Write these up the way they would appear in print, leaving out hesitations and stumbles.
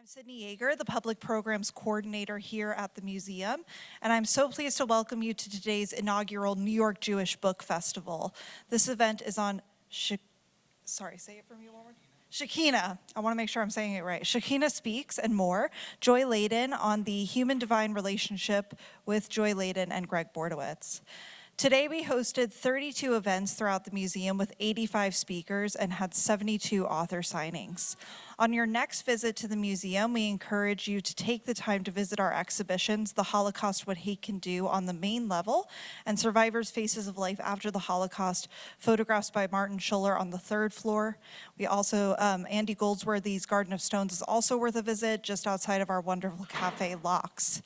I'm Sydney Yeager, the Public Programs Coordinator here at the museum, and I'm so pleased to welcome you to today's inaugural New York Jewish Book Festival. This event is on, sorry, say it for me one more. Shekhinah, I want to make sure I'm saying it right. Shekhinah Speaks and more. Joy Ladin on the human-divine relationship with Joy Ladin and Gregg Bordowitz. Today we hosted 32 events throughout the museum with 85 speakers and had 72 author signings. On your next visit to the museum, we encourage you to take the time to visit our exhibitions, The Holocaust, What Hate Can Do on the main level, and Survivors' Faces of Life After the Holocaust, photographs by Martin Schuller on the third floor. We also, Andy Goldsworthy's Garden of Stones is also worth a visit just outside of our wonderful cafe, Locks.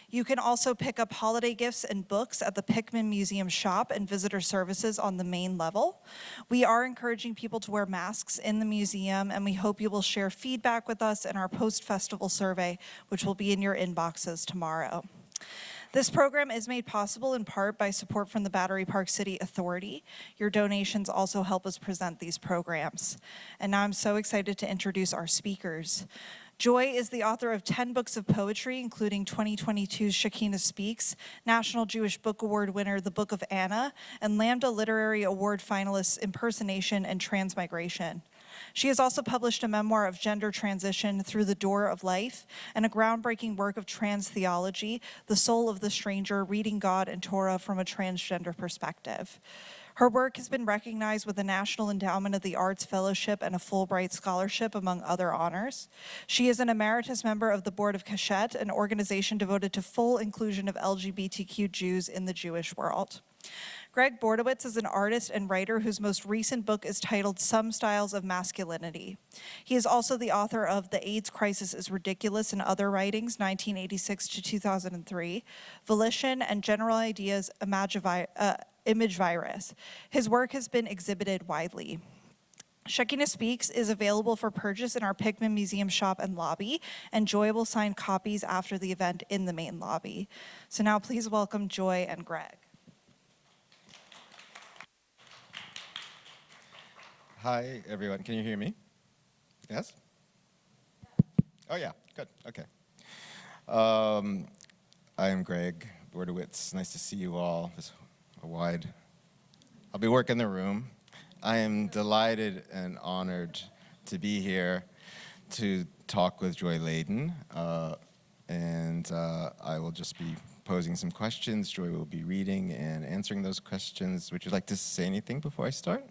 You can also pick up holiday gifts and books at the Pickman Museum shop and visitor services on the main level. We are encouraging people to wear masks in the museum, and we hope you will share feedback with us in our post-festival survey, which will be in your inboxes tomorrow. This program is made possible in part by support from the Battery Park City Authority. Your donations also help us present these programs. And now I'm so excited to introduce our speakers. Joy is the author of 10 books of poetry, including 2022's Shekhinah Speaks, National Jewish Book Award winner The Book of Anna, and Lambda Literary Award finalists Impersonation and Transmigration. She has also published a memoir of gender transition, Through the Door of Life, and a groundbreaking work of trans theology, The Soul of the Stranger, Reading God and Torah from a Transgender Perspective. Her work has been recognized with the National Endowment of the Arts Fellowship and a Fulbright Scholarship, among other honors. She is an emeritus member of the Board of Keshet, an organization devoted to full inclusion of LGBTQ Jews in the Jewish world. Gregg Bordowitz is an artist and writer whose most recent book is titled Some Styles of Masculinity. He is also the author of The AIDS Crisis is Ridiculous and Other Writings, 1986 to 2003, Volition and General Ideas, Image Virus. His work has been exhibited widely. Shekhinah Speaks is available for purchase in our Pickman Museum shop and lobby, and Joy will sign copies after the event in the main lobby. So now please welcome Joy and Gregg. Hi, everyone. Can you hear me? Yes? Oh, yeah. Good. Okay. I am Gregg Bordowitz. Nice to see you all. I'll be working the room. I am delighted and honored to be here to talk with Joy Ladin. And I will just be posing some questions. Joy will be reading and answering those questions. Would you like to say anything before I start?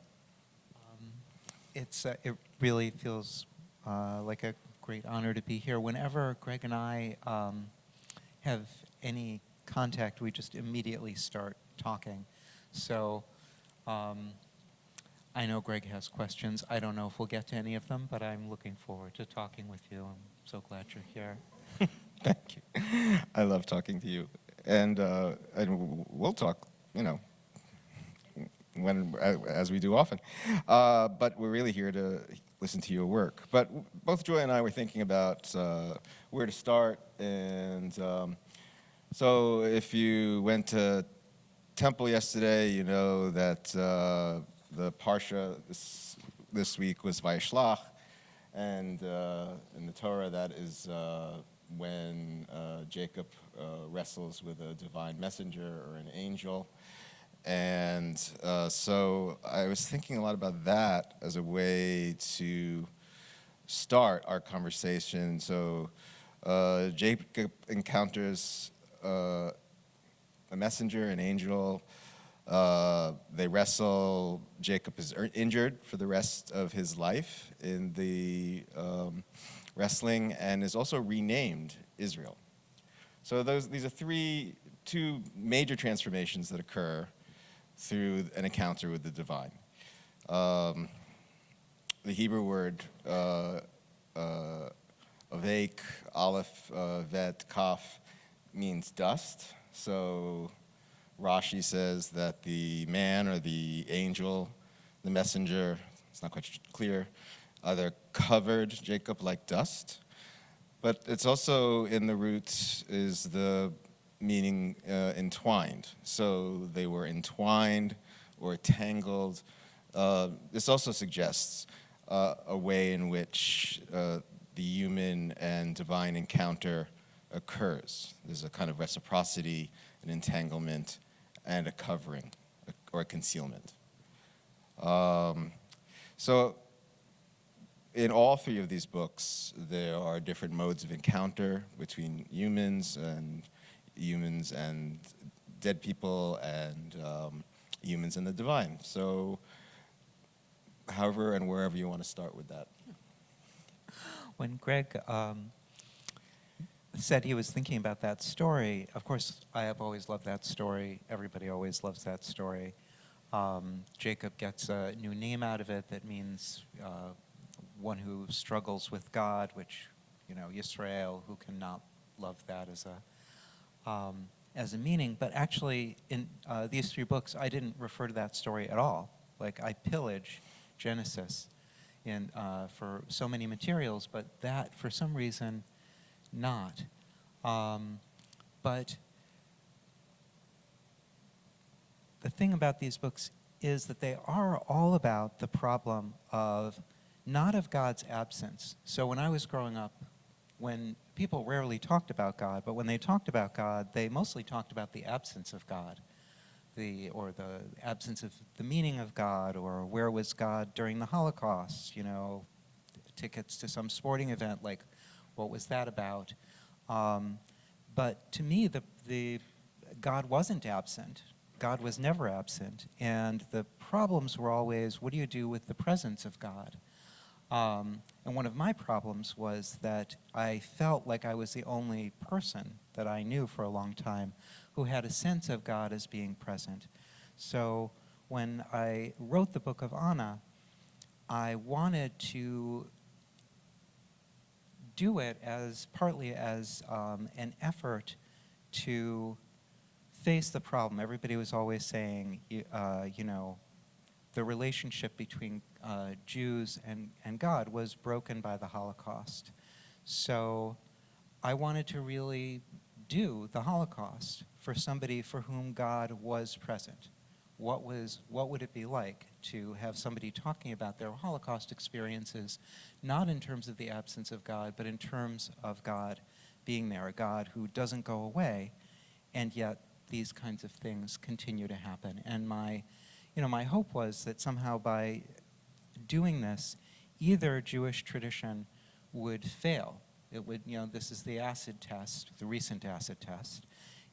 It really feels like a great honor to be here. Whenever Gregg and I have any contact, we just immediately start talking. So I know Gregg has questions. I don't know if we'll get to any of them, but I'm looking forward to talking with you. I'm so glad you're here. Thank you. I love talking to you. And we'll talk, as we do often. But we're really here to listen to your work. But both Joy and I were thinking about where to start. And so if you went to temple yesterday, you know that the Parsha this week was Vayishlach. And in the Torah, that is when Jacob wrestles with a divine messenger or an angel. And so I was thinking a lot about that as a way to start our conversation. So Jacob encounters a messenger, an angel. They wrestle. Jacob is injured for the rest of his life in the wrestling and is also renamed Israel. So these are two major transformations that occur through an encounter with the divine. The Hebrew word avek, aleph, vet, kaf means dust. So Rashi says that the man or the angel, the messenger, it's not quite clear, either covered Jacob like dust, but it's also in the roots is the meaning entwined. So they were entwined or tangled. This also suggests a way in which the human and divine encounter occurs. There's a kind of reciprocity, an entanglement, and a covering or a concealment. So in all three of these books, there are different modes of encounter between humans and dead people and humans and the divine. So however and wherever you want to start with that. When Gregg said he was thinking about that story, of course, I have always loved that story. Everybody always loves that story. Jacob gets a new name out of it that means one who struggles with God, which, Yisrael, who cannot love that as a meaning. But actually, in these three books, I didn't refer to that story at all. Like, I pillage Genesis for so many materials, but that, for some reason, not. But the thing about these books is that they are all about the problem of, not of God's absence. So when I was growing up, when people rarely talked about God, but when they talked about God, they mostly talked about the absence of God, or the absence of the meaning of God, or where was God during the Holocaust, tickets to some sporting event, like what was that about? But to me, the God wasn't absent. God was never absent. And the problems were always, what do you do with the presence of God? And one of my problems was that I felt like I was the only person that I knew for a long time who had a sense of God as being present. So when I wrote the Book of Anna, I wanted to do it partly as an effort to face the problem. Everybody was always saying, the relationship between Jews and God was broken by the Holocaust. So I wanted to really do the Holocaust for somebody for whom God was present. What would it be like to have somebody talking about their Holocaust experiences, not in terms of the absence of God, but in terms of God being there, a God who doesn't go away, and yet these kinds of things continue to happen. And my hope was that somehow by doing this, either Jewish tradition would fail. It would, this is the acid test, the recent acid test,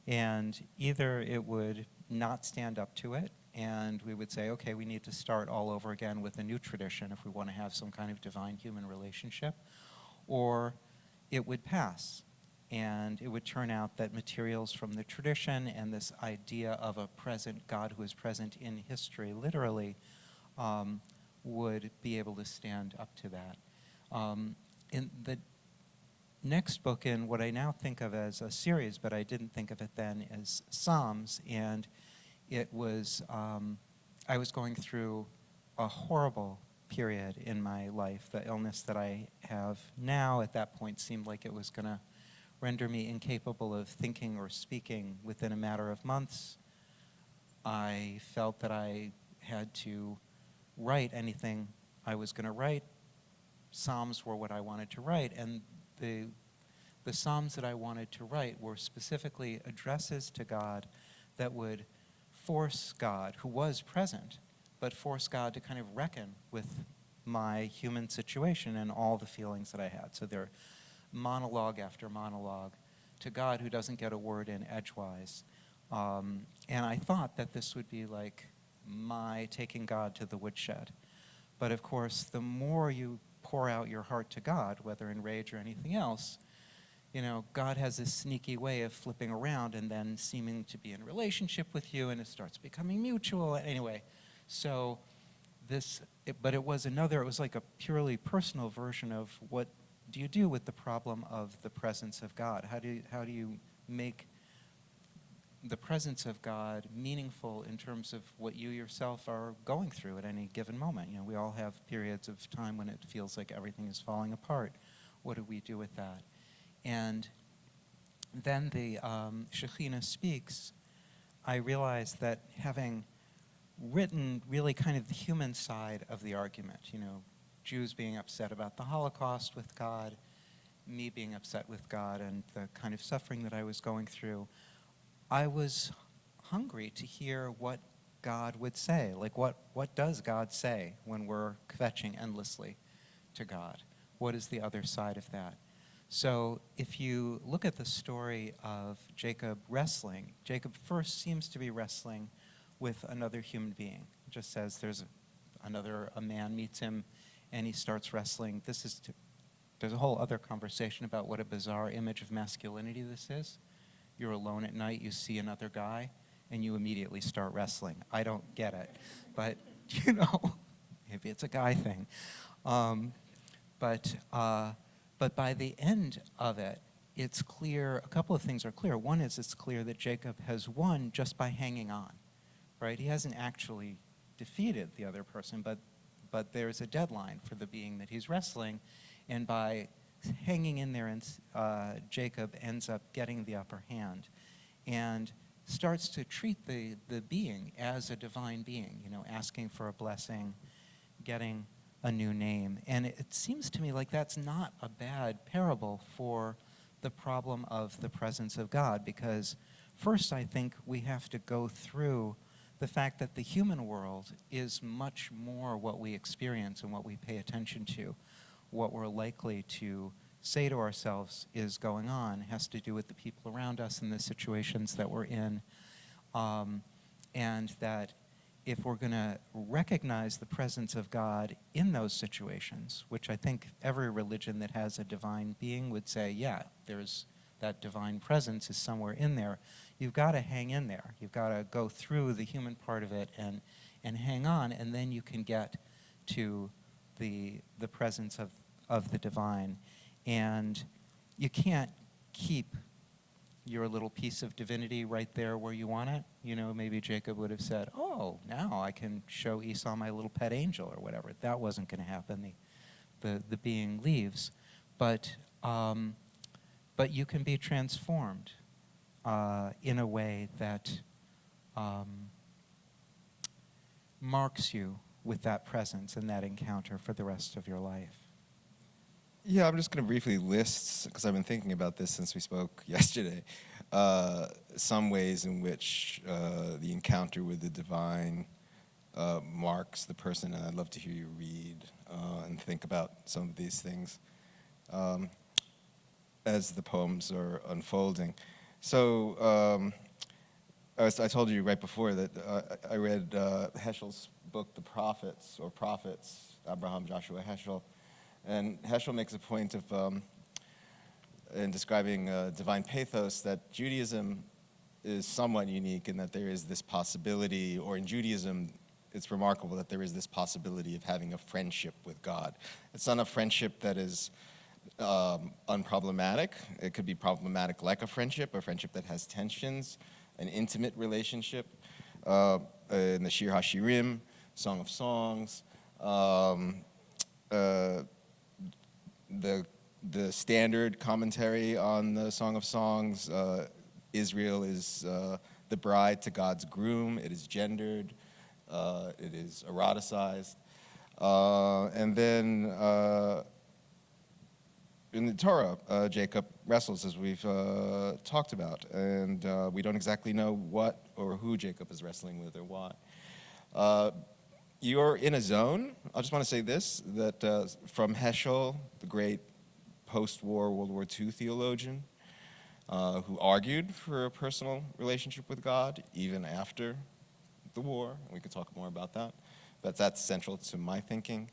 and either it would not stand up to it, and we would say, okay, we need to start all over again with a new tradition if we want to have some kind of divine-human relationship, or it would pass. And it would turn out that materials from the tradition and this idea of a present God who is present in history, literally, would be able to stand up to that. In the next book, in what I now think of as a series, but I didn't think of it then as Psalms, and it was, I was going through a horrible period in my life. The illness that I have now at that point seemed like it was going to render me incapable of thinking or speaking within a matter of months. I felt that I had to write anything I was going to write. Psalms were what I wanted to write, and the Psalms that I wanted to write were specifically addresses to God that would force God, who was present, but force God to kind of reckon with my human situation and all the feelings that I had. So they're monologue after monologue to God who doesn't get a word in edgewise. And I thought that this would be like my taking God to the woodshed. But of course, the more you pour out your heart to God, whether in rage or anything else, God has this sneaky way of flipping around and then seeming to be in relationship with you, and it starts becoming mutual. Anyway, so but it was like a purely personal version of what do you do with the problem of the presence of God? How do you make the presence of God meaningful in terms of what you yourself are going through at any given moment? We all have periods of time when it feels like everything is falling apart. What do we do with that? And then the Shekhinah Speaks, I realized that having written really kind of the human side of the argument, Jews being upset about the Holocaust with God, me being upset with God and the kind of suffering that I was going through, I was hungry to hear what God would say. Like, what does God say when we're kvetching endlessly to God? What is the other side of that? So if you look at the story of Jacob wrestling, Jacob first seems to be wrestling with another human being. It just says a man meets him and he starts wrestling. There's a whole other conversation about what a bizarre image of masculinity this is. You're alone at night, you see another guy, and you immediately start wrestling. I don't get it, but maybe it's a guy thing. But by the end of it, it's clear, a couple of things are clear. One is it's clear that Jacob has won just by hanging on, right? He hasn't actually defeated the other person, but there's a deadline for the being that he's wrestling, and by hanging in there, Jacob ends up getting the upper hand and starts to treat the being as a divine being, asking for a blessing, getting a new name. And it seems to me like that's not a bad parable for the problem of the presence of God, because first I think we have to go through the fact that the human world is much more what we experience and what we pay attention to. What we're likely to say to ourselves is going on has to do with the people around us and the situations that we're in, and that if we're going to recognize the presence of God in those situations, which I think every religion that has a divine being would say, yeah, there's that divine presence is somewhere in there, you've got to hang in there. You've got to go through the human part of it and hang on, and then you can get to the presence of the divine. And you can't keep your little piece of divinity right there where you want it. Maybe Jacob would have said, oh, now I can show Esau my little pet angel or whatever. That wasn't going to happen. The being leaves. But you can be transformed in a way that marks you with that presence and that encounter for the rest of your life. Yeah, I'm just going to briefly list, because I've been thinking about this since we spoke yesterday, some ways in which the encounter with the divine marks the person, and I'd love to hear you read and think about some of these things as the poems are unfolding. So I told you right before that I read Heschel's book, The Prophets, or Prophets, Abraham Joshua Heschel. And Heschel makes a point of, in describing divine pathos, that Judaism is somewhat unique in that there is this possibility, or in Judaism, it's remarkable that there is this possibility of having a friendship with God. It's not a friendship that is unproblematic. It could be problematic like a friendship that has tensions, an intimate relationship. In the Shir HaShirim, Song of Songs, the standard commentary on the Song of Songs, Israel is the bride to God's groom. It is gendered. It is eroticized. And then in the Torah, Jacob wrestles, as we've talked about, and we don't exactly know what or who Jacob is wrestling with or why. You're in a zone. I just want to say this, that from Heschel, the great post-war World War II theologian, who argued for a personal relationship with God even after the war, and we could talk more about that, but that's central to my thinking.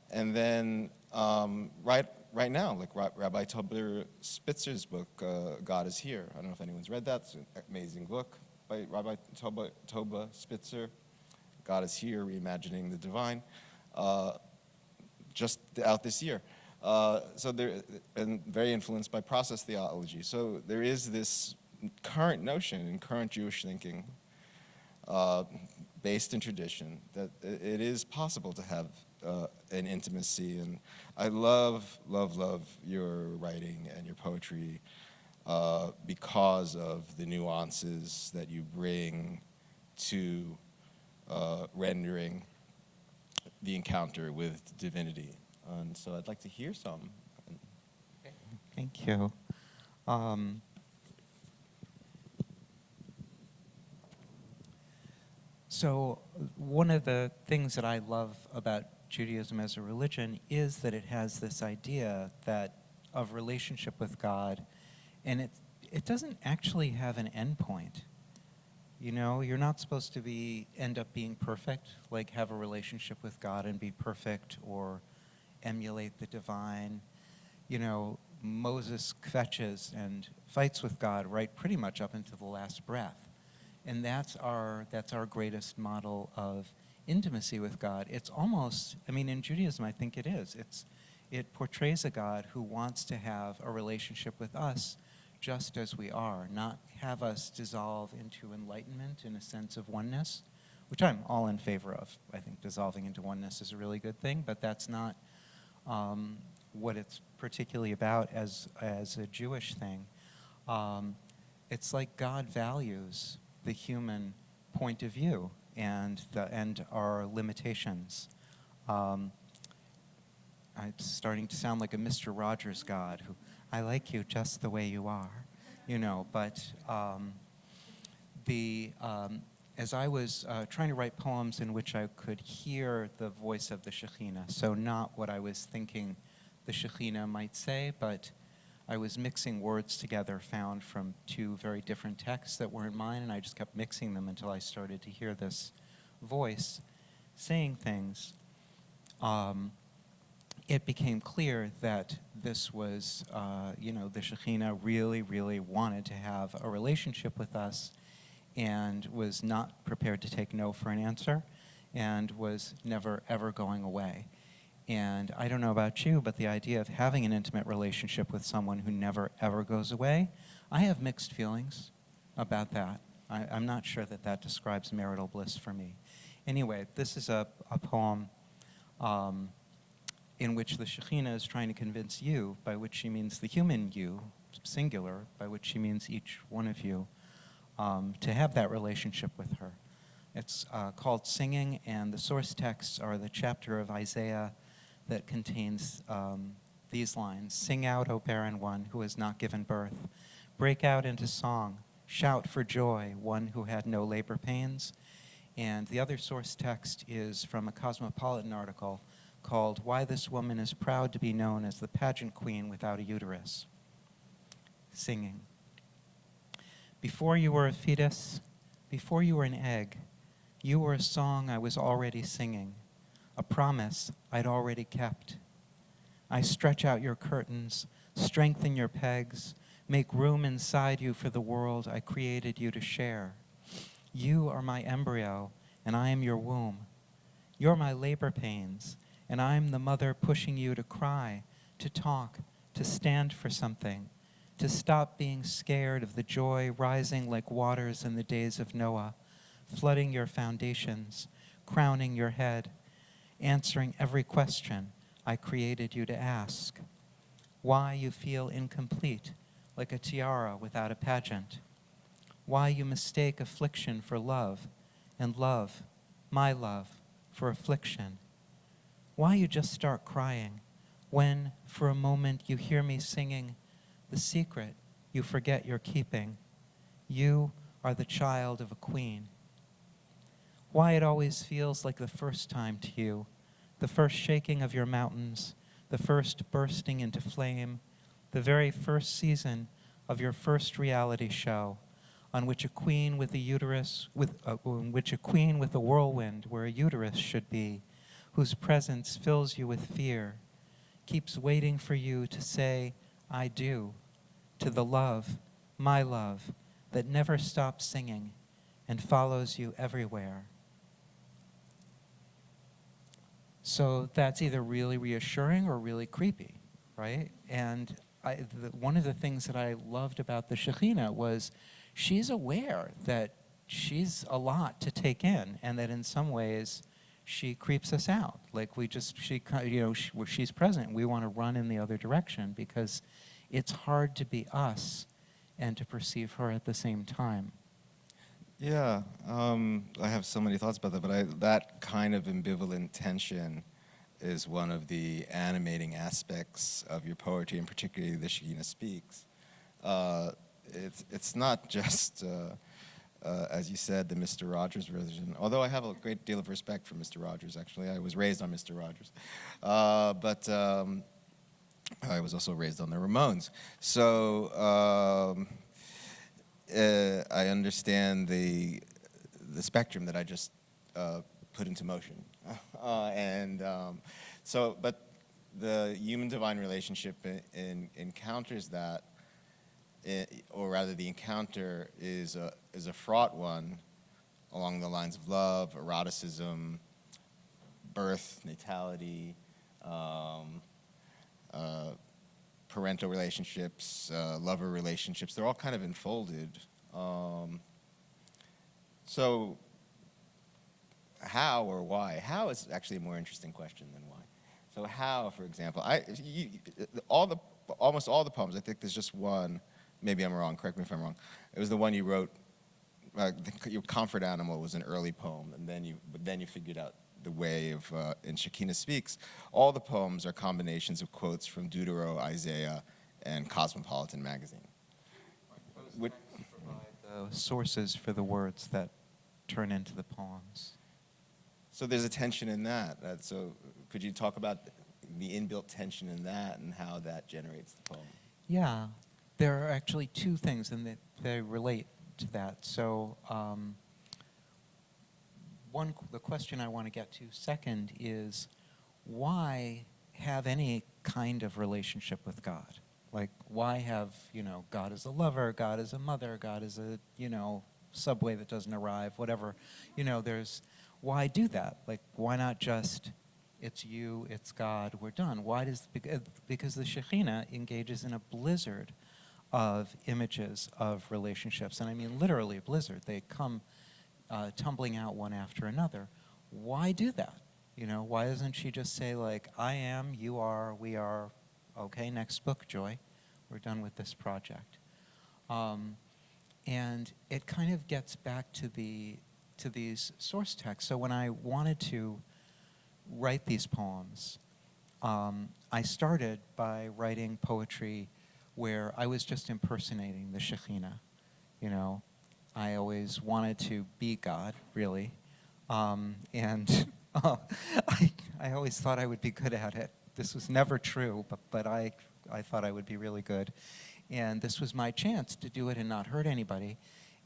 And then right now, like Rabbi Toba Spitzer's book, God is Here. I don't know if anyone's read that. It's an amazing book by Rabbi Toba Spitzer. God is Here, Reimagining the Divine, just out this year. So there, and very influenced by process theology. So there is this current notion in current Jewish thinking, based in tradition, that it is possible to have an intimacy. And I love your writing and your poetry because of the nuances that you bring to rendering the encounter with divinity. And so I'd like to hear some. Thank you. So one of the things that I love about Judaism as a religion is that it has this idea that of relationship with God, and it doesn't actually have an endpoint. You know, you're not supposed to end up being perfect, like have a relationship with God and be perfect or emulate the divine. You know, Moses kvetches and fights with God right pretty much up until the last breath. And that's our greatest model of intimacy with God. It's almost, I mean, in Judaism, I think it is. It portrays a God who wants to have a relationship with us just as we are, not have us dissolve into enlightenment in a sense of oneness, which I'm all in favor of. I think dissolving into oneness is a really good thing, but that's not what it's particularly about as a Jewish thing. It's like God values the human point of view and our limitations. It's starting to sound like a Mr. Rogers God who, I like you just the way you are, you know, but as I was trying to write poems in which I could hear the voice of the Shekhinah, so not what I was thinking the Shekhinah might say, but I was mixing words together found from two very different texts that weren't mine, and I just kept mixing them until I started to hear this voice saying things. It became clear that this was, the Shekhinah really, really wanted to have a relationship with us and was not prepared to take no for an answer and was never, ever going away. And I don't know about you, but the idea of having an intimate relationship with someone who never, ever goes away, I have mixed feelings about that. I'm not sure that describes marital bliss for me. Anyway, this is a poem in which the Shekhinah is trying to convince you, by which she means the human you, singular, by which she means each one of you, to have that relationship with her. It's called Singing, and the source texts are the chapter of Isaiah that contains these lines. Sing out, O barren one who has not given birth. Break out into song. Shout for joy, one who had no labor pains. And the other source text is from a Cosmopolitan article called Why This Woman is Proud to be Known as the Pageant Queen Without a Uterus. Singing. Before you were a fetus, before you were an egg, you were a song I was already singing, a promise I'd already kept. I stretch out your curtains, strengthen your pegs, make room inside you for the world I created you to share. You are my embryo, and I am your womb. You're my labor pains, and I'm the mother pushing you to cry, to talk, to stand for something, to stop being scared of the joy rising like waters in the days of Noah, flooding your foundations, crowning your head, answering every question I created you to ask. Why you feel incomplete, like a tiara without a pageant. Why you mistake affliction for love, and love, my love, for affliction. Why you just start crying when, for a moment, you hear me singing the secret you forget you're keeping. You are the child of a queen. Why it always feels like the first time to you, the first shaking of your mountains, the first bursting into flame, the very first season of your first reality show, on which a queen with a uterus, in which a queen with a whirlwind where a uterus should be, whose presence fills you with fear, keeps waiting for you to say, I do, to the love, my love, that never stops singing and follows you everywhere. So that's either really reassuring or really creepy, right? And one of the things that I loved about the Shekhinah was she's aware that she's a lot to take in, and that in some ways she creeps us out. Like she's present. We want to run in the other direction because it's hard to be us and to perceive her at the same time. Yeah, I have so many thoughts about that, but that kind of ambivalent tension is one of the animating aspects of your poetry, and particularly the Shekhinah Speaks. It's not just, as you said, the Mr. Rogers version, although I have a great deal of respect for Mr. Rogers, actually. I was raised on Mr. Rogers. But I was also raised on the Ramones. So I understand the spectrum that I just put into motion. But the human-divine relationship encounters that, or rather the encounter is a fraught one along the lines of love, eroticism, birth, natality, parental relationships, lover relationships. They're all kind of enfolded. So how or why? How is actually a more interesting question than why. So how, for example, almost all the poems, I think there's just one, maybe I'm wrong, correct me if I'm wrong, it was the one you wrote, your comfort animal was an early poem, and then you figured out the way of, in Shekhinah Speaks, all the poems are combinations of quotes from Deutero, Isaiah, and Cosmopolitan magazine. Provide the sources for the words that turn into the poems. So there's a tension in that. So could you talk about the inbuilt tension in that and how that generates the poem? Yeah, there are actually two things, and they relate to that. So the question I want to get to second is, why have any kind of relationship with God? Like, why have, God as a lover, God as a mother, God as a, subway that doesn't arrive, whatever. Why do that? Like, why not just, it's you, it's God, we're done? Because the Shekhinah engages in a blizzard of images of relationships. And I mean literally a blizzard. They come tumbling out one after another. Why do that? Why doesn't she just say, like, I am, you are, we are, okay, next book, Joy. We're done with this project. And it kind of gets back to these source texts. So when I wanted to write these poems, I started by writing poetry where I was just impersonating the Shekhinah. I always wanted to be God, really. And I always thought I would be good at it. This was never true, but I thought I would be really good. And this was my chance to do it and not hurt anybody.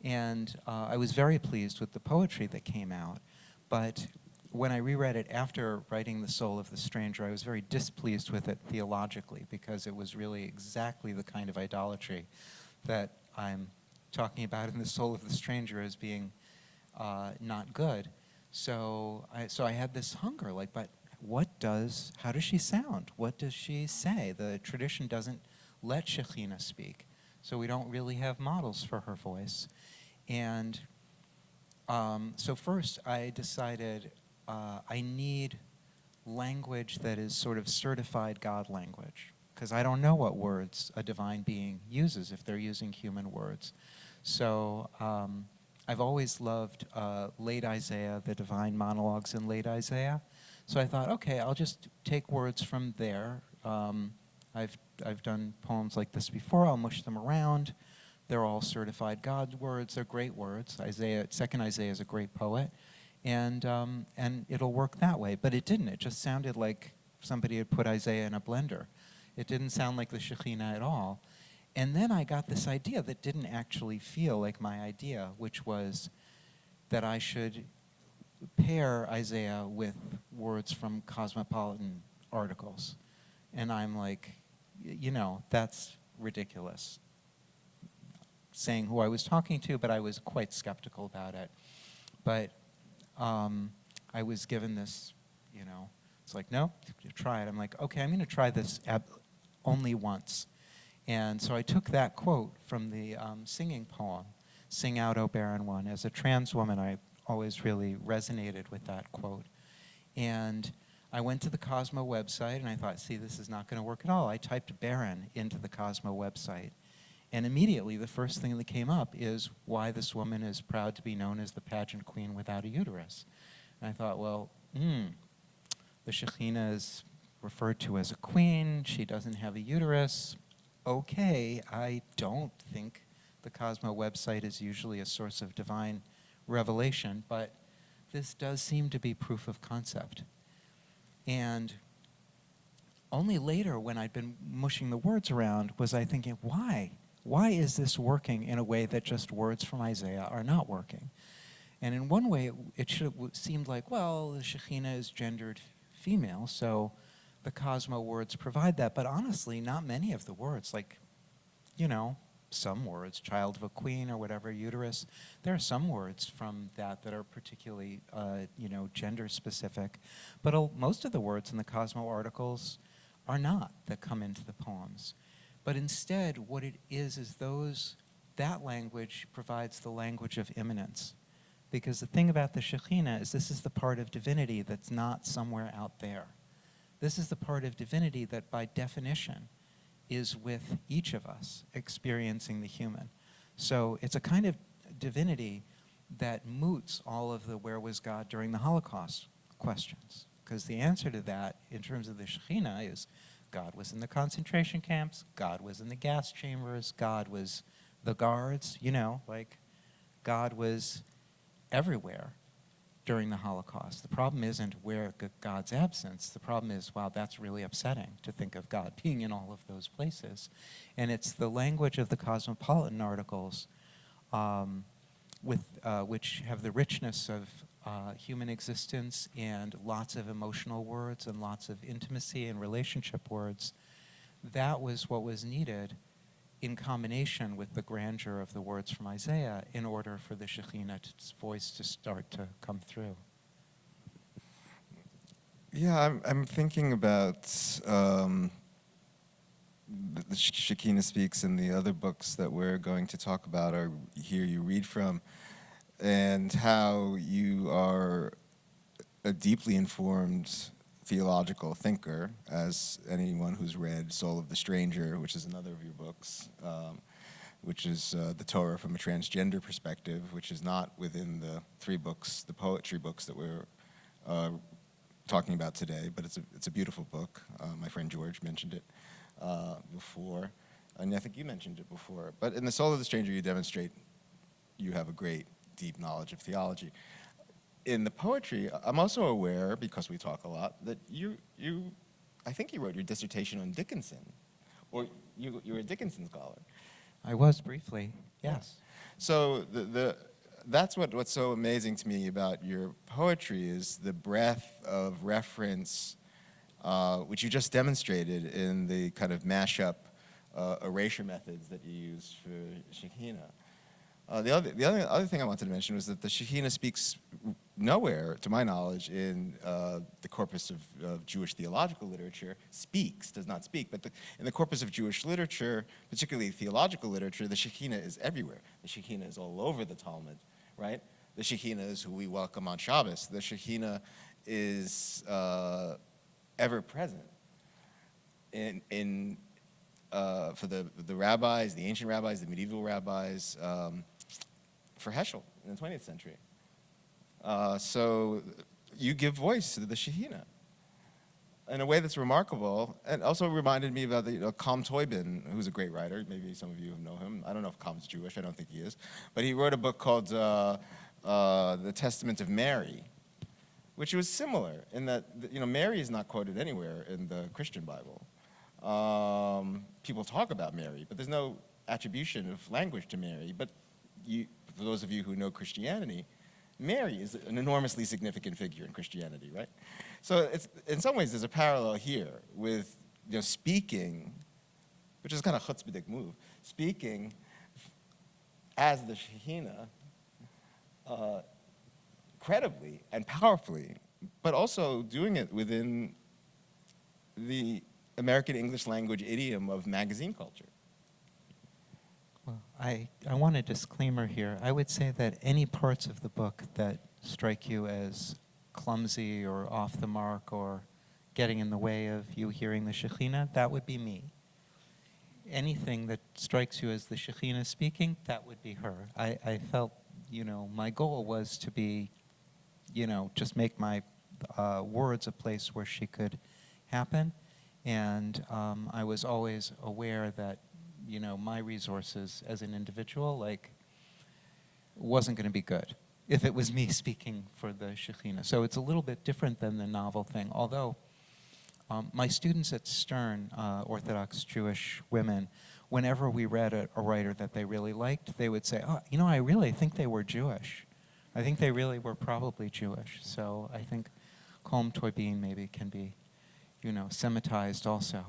And I was very pleased with the poetry that came out. But when I reread it after writing The Soul of the Stranger, I was very displeased with it theologically, because it was really exactly the kind of idolatry that I'm talking about in The Soul of the Stranger as being not good. So I had this hunger, like, but how does she sound? What does she say? The tradition doesn't let Shekhinah speak, so we don't really have models for her voice. And so first I decided I need language that is sort of certified God language, because I don't know what words a divine being uses if they're using human words. So I've always loved late Isaiah, the divine monologues in late Isaiah. So I thought, okay, I'll just take words from there. I've done poems like this before. I'll mush them around. They're all certified God words. They're great words. Second Isaiah is a great poet, and it'll work that way. But it didn't. It just sounded like somebody had put Isaiah in a blender. It didn't sound like the Shekhinah at all. And then I got this idea that didn't actually feel like my idea, which was that I should pair Isaiah with words from Cosmopolitan articles. And I'm like, that's ridiculous. Saying who I was talking to, but I was quite skeptical about it. But I was given this, it's like, no, try it. I'm like, okay, I'm going to try this only once. And so I took that quote from the singing poem, Sing Out, O Barren One. As a trans woman, I always really resonated with that quote. And I went to the Cosmo website, and I thought, see, this is not going to work at all. I typed barren into the Cosmo website. And immediately, the first thing that came up is why this woman is proud to be known as the pageant queen without a uterus. And I thought, well, The Shekhinah is referred to as a queen. She doesn't have a uterus. Okay, I don't think the Cosmo website is usually a source of divine revelation, but this does seem to be proof of concept. And only later, when I'd been mushing the words around, was I thinking, why? Why is this working in a way that just words from Isaiah are not working? And in one way, it should have seemed like, well, the Shekhinah is gendered female, so the Cosmo words provide that. But honestly, not many of the words, like, you know, some words, child of a queen or whatever, uterus, there are some words from that are particularly, you know, gender specific. But most of the words in the Cosmo articles are not, that come into the poems. But instead, what it is that language provides the language of immanence. Because the thing about the Shekhinah is this is the part of divinity that's not somewhere out there. This is the part of divinity that by definition is with each of us experiencing the human. So it's a kind of divinity that moots all of the where was God during the Holocaust questions. Because the answer to that in terms of the Shekhinah is God was in the concentration camps, God was in the gas chambers, God was the guards, you know, like God was everywhere during the Holocaust. The problem isn't where God's absence. The problem is, wow, that's really upsetting to think of God being in all of those places. And it's the language of the Cosmopolitan articles which have the richness of human existence and lots of emotional words and lots of intimacy and relationship words. That was what was needed in combination with the grandeur of the words from Isaiah in order for the Shekhinah's voice to start to come through. Yeah, I'm thinking about the Shekhinah Speaks and the other books that we're going to talk about or hear you read from, and how you are a deeply informed theological thinker, as anyone who's read Soul of the Stranger, which is another of your books, which is the Torah from a transgender perspective, which is not within the three books, the poetry books that we're talking about today, but it's a beautiful book. My friend George mentioned it before, and I think you mentioned it before. But in the Soul of the Stranger, you demonstrate you have a great, deep knowledge of theology. In the poetry, I'm also aware, because we talk a lot, that I think you wrote your dissertation on Dickinson, or you're a Dickinson scholar. I was briefly, yes. So that's what's so amazing to me about your poetry is the breadth of reference, which you just demonstrated in the kind of mashup erasure methods that you use for Shekhinah. The other thing I wanted to mention was that the Shekhinah speaks nowhere, to my knowledge, in the corpus of Jewish theological literature, does not speak, but in the corpus of Jewish literature, particularly theological literature, the Shekhinah is everywhere. The Shekhinah is all over the Talmud, right? The Shekhinah is who we welcome on Shabbos. The Shekhinah is ever present for the rabbis, the ancient rabbis, the medieval rabbis, for Heschel in the 20th century. So you give voice to the Shekhinah in a way that's remarkable, and also reminded me about Kalm Toybin, who's a great writer. Maybe some of you know him. I don't know if Kalm's Jewish. I don't think he is. But he wrote a book called The Testament of Mary, which was similar in that Mary is not quoted anywhere in the Christian Bible. People talk about Mary, but there's no attribution of language to Mary. But for those of you who know Christianity, Mary is an enormously significant figure in Christianity, right? So in some ways, there's a parallel here with speaking, which is kind of a chutzpahdik move, speaking as the Shekhinah credibly and powerfully, but also doing it within the American English language idiom of magazine culture. Well, I want a disclaimer here. I would say that any parts of the book that strike you as clumsy or off the mark or getting in the way of you hearing the Shekhinah, that would be me. Anything that strikes you as the Shekhinah speaking, that would be her. I felt, my goal was to be, just make the words a place where she could happen. And I was always aware that, you know, my resources as an individual, like, wasn't going to be good if it was me speaking for the Shekhinah. So it's a little bit different than the novel thing, although my students at Stern, Orthodox Jewish women, whenever we read a writer that they really liked, they would say, oh, you know, I really think they were Jewish. I think they really were probably Jewish. So I think Kolm Toybin maybe can be, you know, Semitized also.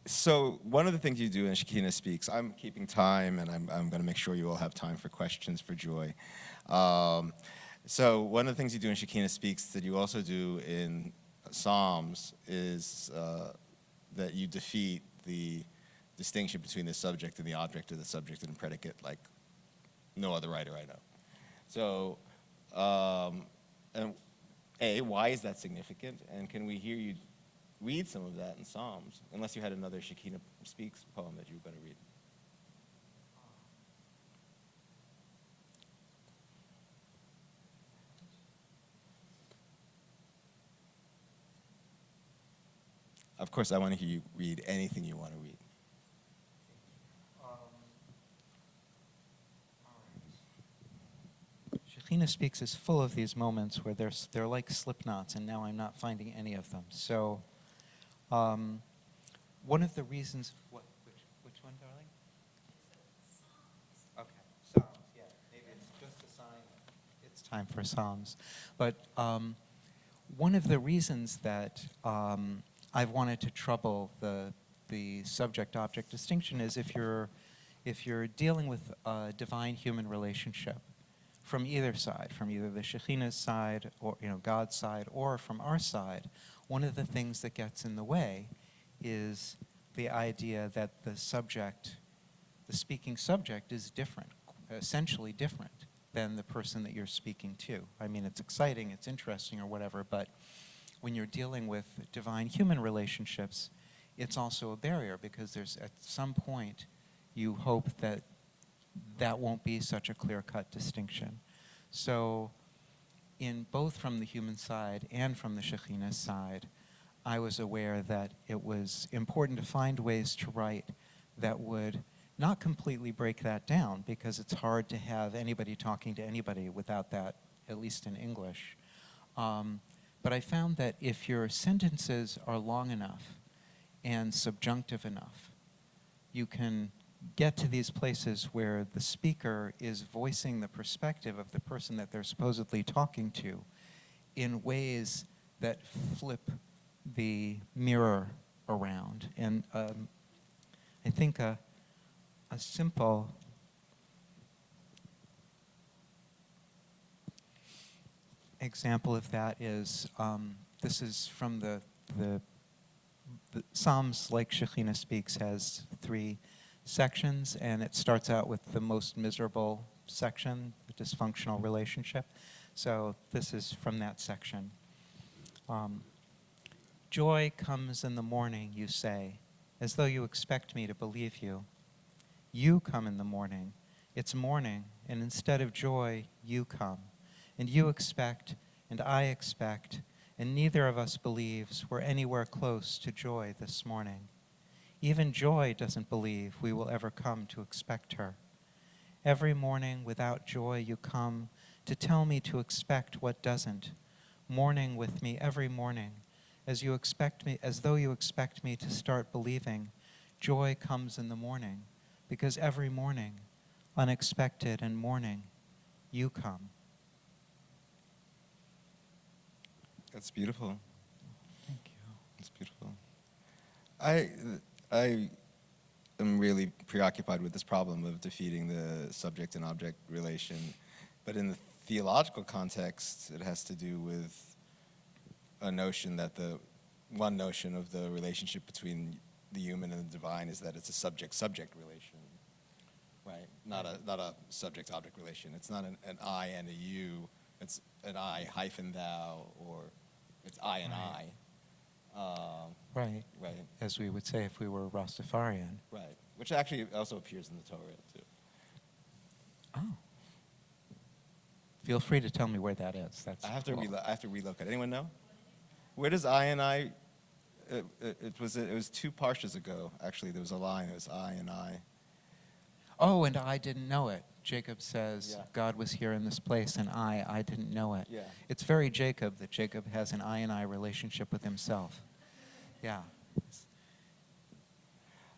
So one of the things you do in Shekhinah Speaks, I'm keeping time, and I'm going to make sure you all have time for questions for Joy. So one of the things you do in Shekhinah Speaks that you also do in Psalms is that you defeat the distinction between the subject and the object, or the subject and predicate, like no other writer I know. So, and A, why is that significant? And can we hear you read some of that in Psalms, unless you had another Shekhinah Speaks poem that you were going to read? Of course, I want to hear you read anything you want to read. Shekhinah Speaks is full of these moments where they're like slip knots, and now I'm not finding any of them. So, one of the reasons, which one, darling? Okay, Psalms. Yeah, maybe it's just a sign. It's time for Psalms, but one of the reasons that I've wanted to trouble the subject-object distinction is if you're dealing with a divine-human relationship, from either side, from either the Shekhinah's side, or, you know, God's side, or from our side, one of the things that gets in the way is the idea that the speaking subject is different, essentially different than the person that you're speaking to. I mean, it's exciting, it's interesting, or whatever, but when you're dealing with divine-human relationships, it's also a barrier, because there's, at some point, you hope that that won't be such a clear-cut distinction. So in both from the human side and from the Shekhinah side, I was aware that it was important to find ways to write that would not completely break that down, because it's hard to have anybody talking to anybody without that, at least in English. But I found that if your sentences are long enough and subjunctive enough, you can get to these places where the speaker is voicing the perspective of the person that they're supposedly talking to in ways that flip the mirror around. And I think a simple example of that is, this is from the Psalms, like Shekhinah Speaks, has 3 sections, and it starts out with the most miserable section, the dysfunctional relationship. So this is from that section. Joy comes in the morning, you say, as though you expect me to believe you. You come in the morning. It's morning, and instead of joy, you come. And you expect, and I expect, and neither of us believes we're anywhere close to joy this morning. Even joy doesn't believe we will ever come to expect her. Every morning without joy you come to tell me to expect what doesn't. Mourning with me every morning, as though you expect me to start believing. Joy comes in the morning, because every morning, unexpected and morning, you come. That's beautiful. Thank you. That's beautiful. I am really preoccupied with this problem of defeating the subject and object relation, but in the theological context, it has to do with a notion that one notion of the relationship between the human and the divine is that it's a subject-subject relation, right? Not a subject-object relation. It's not an I and a you. It's an I hyphen thou, or it's I and Right. I. Right. Right. As we would say if we were Rastafarian. Right. Which actually also appears in the Torah, too. Oh. Feel free to tell me where that is. That's I have to cool. I have to relocate. Anyone know? Where does I and I? It was 2 parshas ago. Actually, there was a line. It was I and I. Oh, and I didn't know it. Jacob says, Yeah. God was here in this place, and I didn't know it. Yeah. It's very Jacob that Jacob has an I and I relationship with himself. Yeah.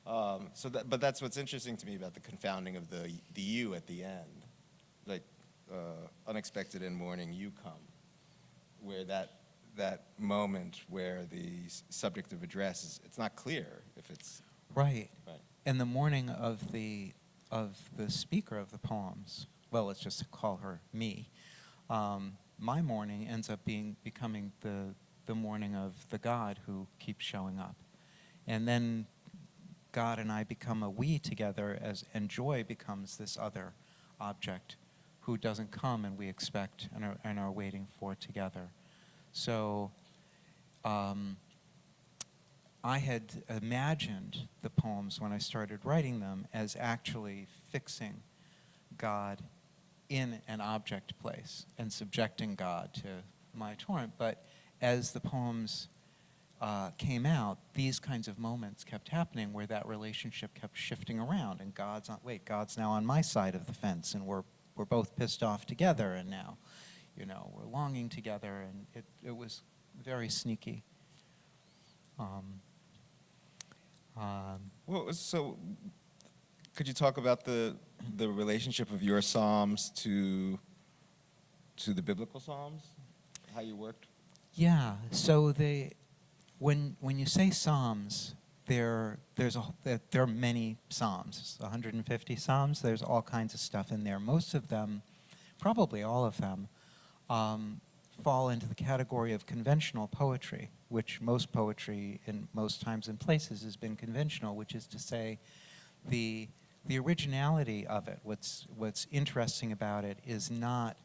But that's what's interesting to me about the confounding of the you at the end, like unexpected in morning you come, where that moment where the subject of address is, it's not clear if it's Right. right. And the morning of the speaker of the poems, well, let's just call her me. My morning ends up becoming the morning of the God who keeps showing up, and then God and I become a we together, and joy becomes this other object who doesn't come and we expect and are waiting for together. So I had imagined the poems when I started writing them as actually fixing God in an object place and subjecting God to my torrent. But as the poems came out, these kinds of moments kept happening where that relationship kept shifting around, and God's now on my side of the fence, and we're both pissed off together, and now, we're longing together, and it was very sneaky. Well, so could you talk about the relationship of your psalms to the biblical psalms? How you worked? Yeah. So when you say psalms, there are many psalms. 150 psalms. There's all kinds of stuff in there. Most of them, probably all of them, fall into the category of conventional poetry, which most poetry in most times and places has been conventional, which is to say the originality of it, what's interesting about it is not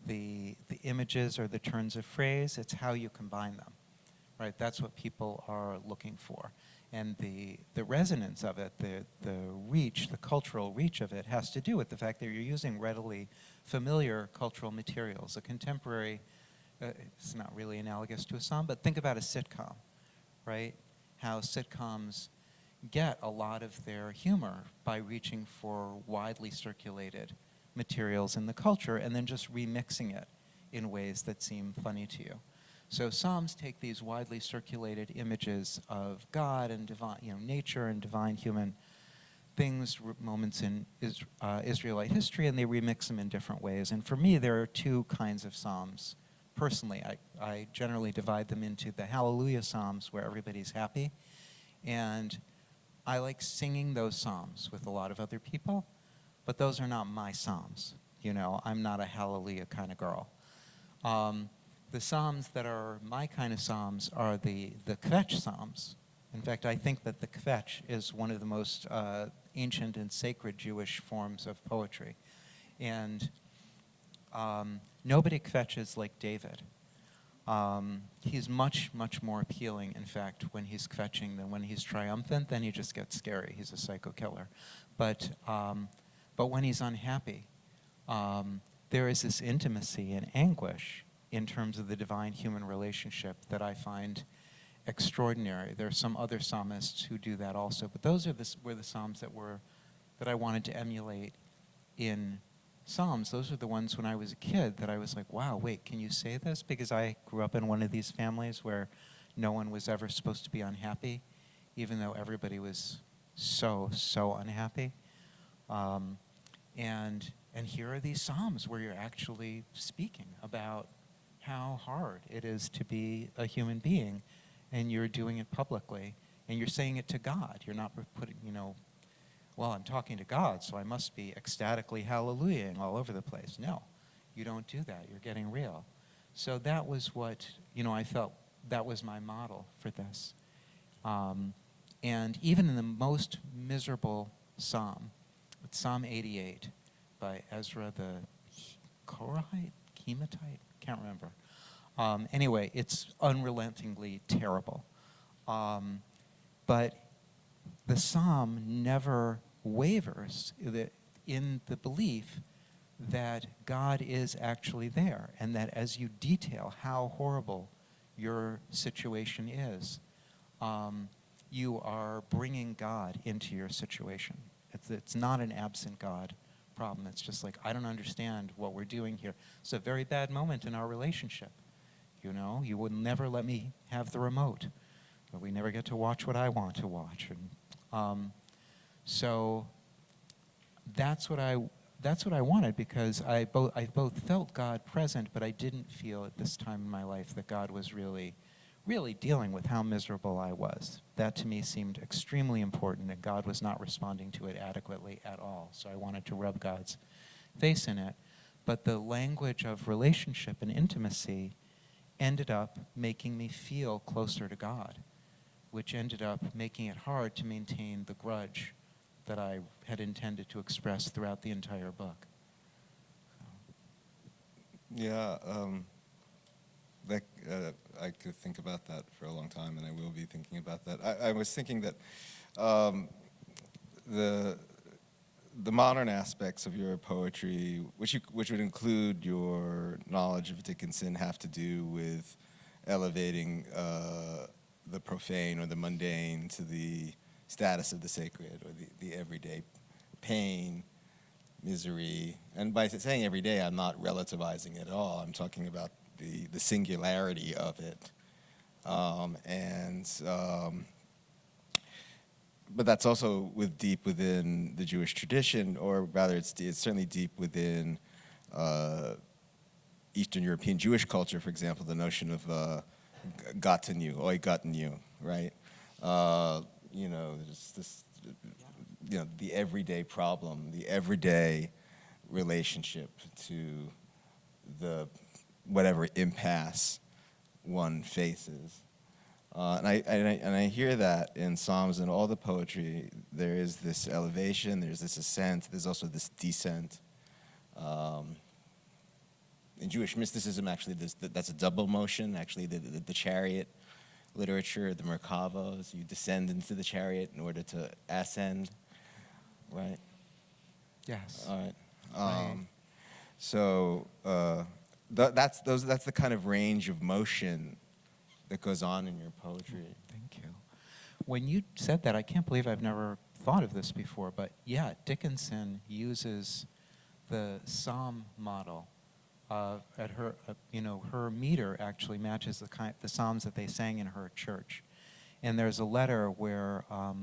the images or the turns of phrase, it's how you combine them, right? That's what people are looking for. And the resonance of it, the reach, the cultural reach of it has to do with the fact that you're using readily familiar cultural materials. A contemporary, it's not really analogous to a psalm, but think about a sitcom, right? How sitcoms get a lot of their humor by reaching for widely circulated materials in the culture and then just remixing it in ways that seem funny to you. So psalms take these widely circulated images of God and divine, nature and divine human things, moments in Israelite history, and they remix them in different ways. And for me, there are 2 kinds of psalms. Personally, I generally divide them into the Hallelujah Psalms, where everybody's happy, and I like singing those psalms with a lot of other people, but those are not my psalms. I'm not a Hallelujah kind of girl. The psalms that are my kind of psalms are the kvetch psalms. In fact, I think that the kvetch is one of the most ancient and sacred Jewish forms of poetry. And nobody kvetches like David. He's much, much more appealing, in fact, when he's kvetching than when he's triumphant. Then he just gets scary. He's a psycho killer. But when he's unhappy, there is this intimacy and anguish in terms of the divine-human relationship that I find extraordinary. There are some other psalmists who do that also, but those were the psalms that I wanted to emulate in psalms. Those are the ones when I was a kid that I was like, wow, wait, can you say this? Because I grew up in one of these families where no one was ever supposed to be unhappy, even though everybody was so unhappy. And here are these psalms where you're actually speaking about how hard it is to be a human being, and you're doing it publicly, and you're saying it to God. You're not putting, well, I'm talking to God, so I must be ecstatically hallelujahing all over the place. No, you don't do that. You're getting real. So that was what, I felt that was my model for this. And even in the most miserable psalm, Psalm 88 by Ezra the Korahite, Chematite, can't remember. Anyway, it's unrelentingly terrible. But the psalm never wavers in the belief that God is actually there, and that as you detail how horrible your situation is, you are bringing God into your situation. It's not an absent God problem. It's just like, I don't understand what we're doing here. It's a very bad moment in our relationship. You know, you would never let me have the remote. But we never get to watch what I want to watch. And, so that's what I wanted, because I both felt God present, but I didn't feel at this time in my life that God was really dealing with how miserable I was. That to me seemed extremely important, and God was not responding to it adequately at all. So I wanted to rub God's face in it. But the language of relationship and intimacy ended up making me feel closer to God, which ended up making it hard to maintain the grudge that I had intended to express throughout the entire book. Yeah, I could think about that for a long time, and I will be thinking about that. I was thinking that the modern aspects of your poetry, which would include your knowledge of Dickinson, have to do with elevating the profane or the mundane to the status of the sacred, or the everyday pain, misery. And by saying everyday, I'm not relativizing it at all. I'm talking about the singularity of it. But that's also deep within the Jewish tradition, or rather it's certainly deep within Eastern European Jewish culture. For example, the notion of gotten you, oi gotten you, right? Just this, the everyday problem, the everyday relationship to the whatever impasse one faces. And I hear that in Psalms and all the poetry. There is this elevation, there's this ascent, there's also this descent. In Jewish mysticism, actually, that's a double motion. Actually, the chariot literature, the Merkavos, you descend into the chariot in order to ascend, right? Yes. All right. Right. So that's the kind of range of motion that goes on in your poetry. Thank you. When you said that, I can't believe I've never thought of this before, but yeah, Dickinson uses the psalm model. At her, her meter actually matches the psalms that they sang in her church. And there's a letter where I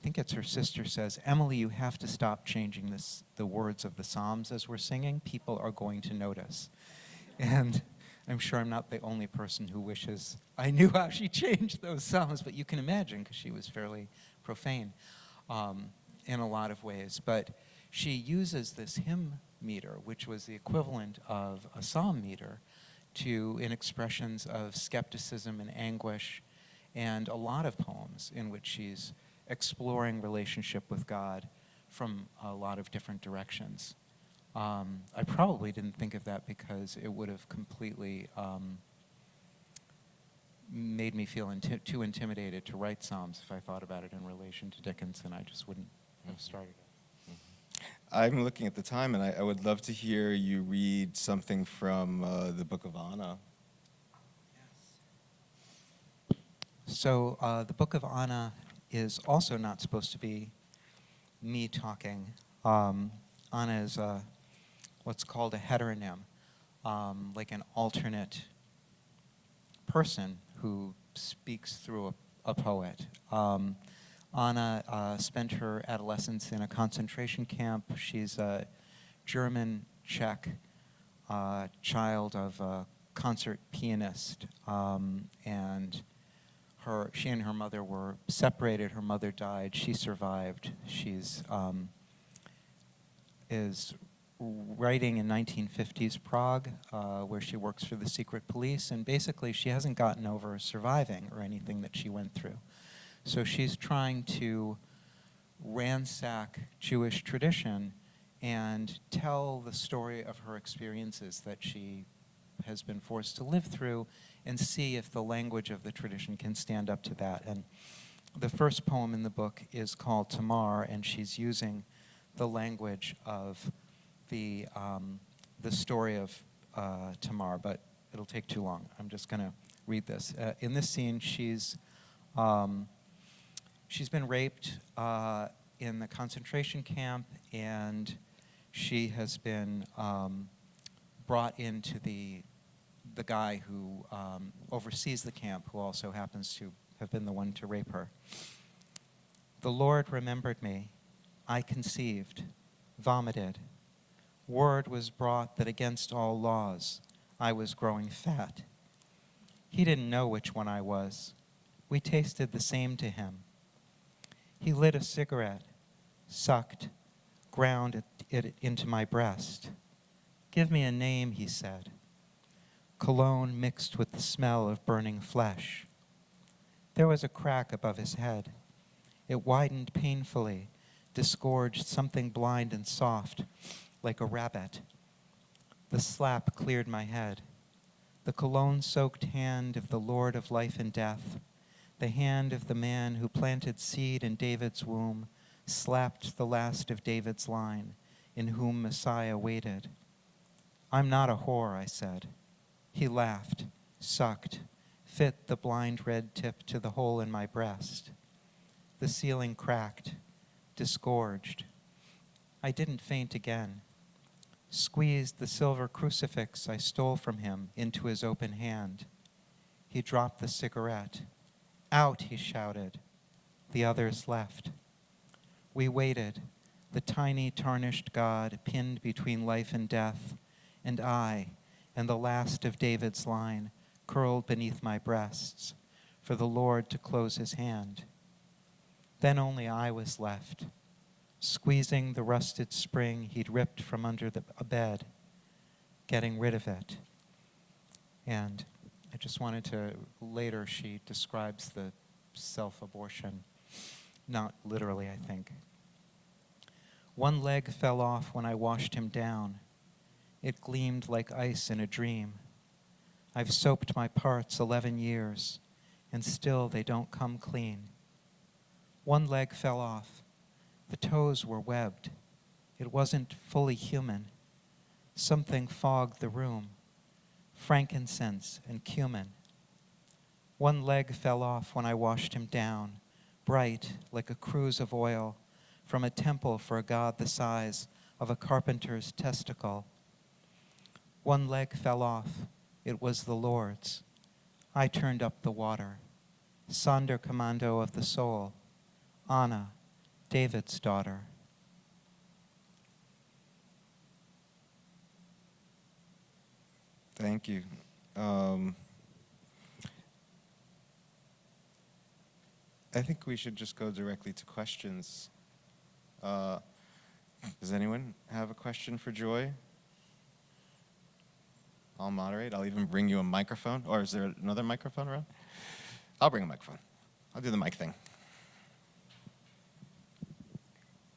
think it's her sister, says, "Emily, you have to stop changing the words of the psalms as we're singing. People are going to notice." And I'm sure I'm not the only person who wishes I knew how she changed those psalms, but you can imagine, because she was fairly profane in a lot of ways. But she uses this hymn meter, which was the equivalent of a psalm meter, in expressions of skepticism and anguish, and a lot of poems in which she's exploring relationship with God from a lot of different directions. I probably didn't think of that because it would have completely made me feel too intimidated to write psalms if I thought about it in relation to Dickinson. I just wouldn't have started it. I'm looking at the time, and I would love to hear you read something from the Book of Anna. So the Book of Anna is also not supposed to be me talking. Anna is what's called a heteronym, like an alternate person who speaks through a poet. Anna spent her adolescence in a concentration camp. She's a German Czech child of a concert pianist, and she and her mother were separated. Her mother died. She survived. She's is writing in 1950s Prague, where she works for the secret police, and basically she hasn't gotten over surviving or anything that she went through. So she's trying to ransack Jewish tradition and tell the story of her experiences that she has been forced to live through, and see if the language of the tradition can stand up to that. And the first poem in the book is called Tamar, and she's using the language of the story of Tamar, but it'll take too long. I'm just going to read this. In this scene, she's been raped in the concentration camp, and she has been brought into the guy who oversees the camp, who also happens to have been the one to rape her. The Lord remembered me. I conceived, vomited. Word was brought that against all laws I was growing fat. He didn't know which one I was. We tasted the same to him. He lit a cigarette, sucked, ground it into my breast. Give me a name, he said. Cologne mixed with the smell of burning flesh. There was a crack above his head. It widened painfully, disgorged something blind and soft, like a rabbit. The slap cleared my head. The cologne-soaked hand of the Lord of life and death, the hand of the man who planted seed in David's womb, slapped the last of David's line, in whom Messiah waited. I'm not a whore, I said. He laughed, sucked, fit the blind red tip to the hole in my breast. The ceiling cracked, disgorged. I didn't faint again. Squeezed the silver crucifix I stole from him into his open hand. He dropped the cigarette. Out, he shouted. The others left. We waited, the tiny tarnished God pinned between life and death, and I, and the last of David's line, curled beneath my breasts, for the Lord to close his hand. Then only I was left, squeezing the rusted spring he'd ripped from under a bed, getting rid of it. And I just wanted to, later she describes the self-abortion, not literally, I think. One leg fell off when I washed him down. It gleamed like ice in a dream. I've soaped my parts 11 years, and still they don't come clean. One leg fell off. The toes were webbed. It wasn't fully human. Something fogged the room. Frankincense and cumin. One leg fell off when I washed him down, bright like a cruse of oil, from a temple for a god the size of a carpenter's testicle. One leg fell off. It was the Lord's. I turned up the water. Sonderkommando of the soul. Anna, David's daughter. Thank you. I think we should just go directly to questions. Does anyone have a question for Joy? I'll moderate. I'll even bring you a microphone. Or is there another microphone around? I'll bring a microphone. I'll do the mic thing.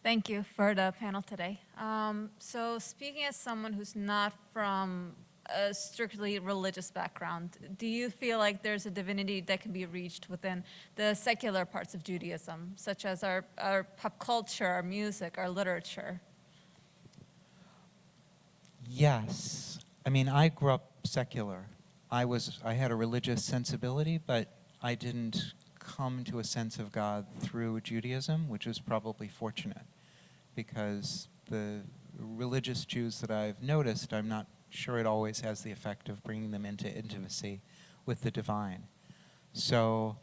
Thank you for the panel today. So speaking as someone who's not from a strictly religious background, do you feel like there's a divinity that can be reached within the secular parts of Judaism, such as our pop culture, our music, our literature? Yes. I mean, I grew up secular. I had a religious sensibility, but I didn't come to a sense of God through Judaism, which is probably fortunate, because the religious Jews that I've noticed, I'm not sure it always has the effect of bringing them into intimacy with the divine. So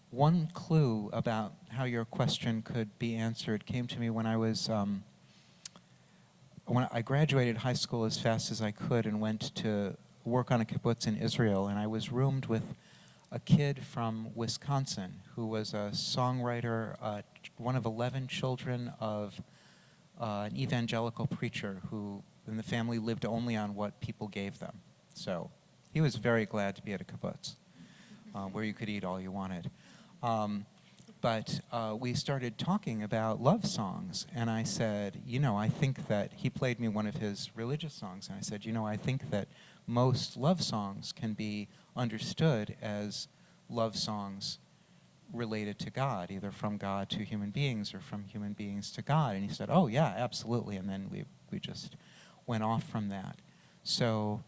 one clue about how your question could be answered came to me when I was when I graduated high school as fast as I could and went to work on a kibbutz in Israel, and I was roomed with a kid from Wisconsin who was a songwriter, one of 11 children of an evangelical preacher who in the family lived only on what people gave them. So he was very glad to be at a kibbutz where you could eat all you wanted. But we started talking about love songs, and I said, I think that he played me one of his religious songs, and I said, I think that most love songs can be understood as love songs related to God, either from God to human beings or from human beings to God. And he said, oh yeah, absolutely. And then we just went off from that. So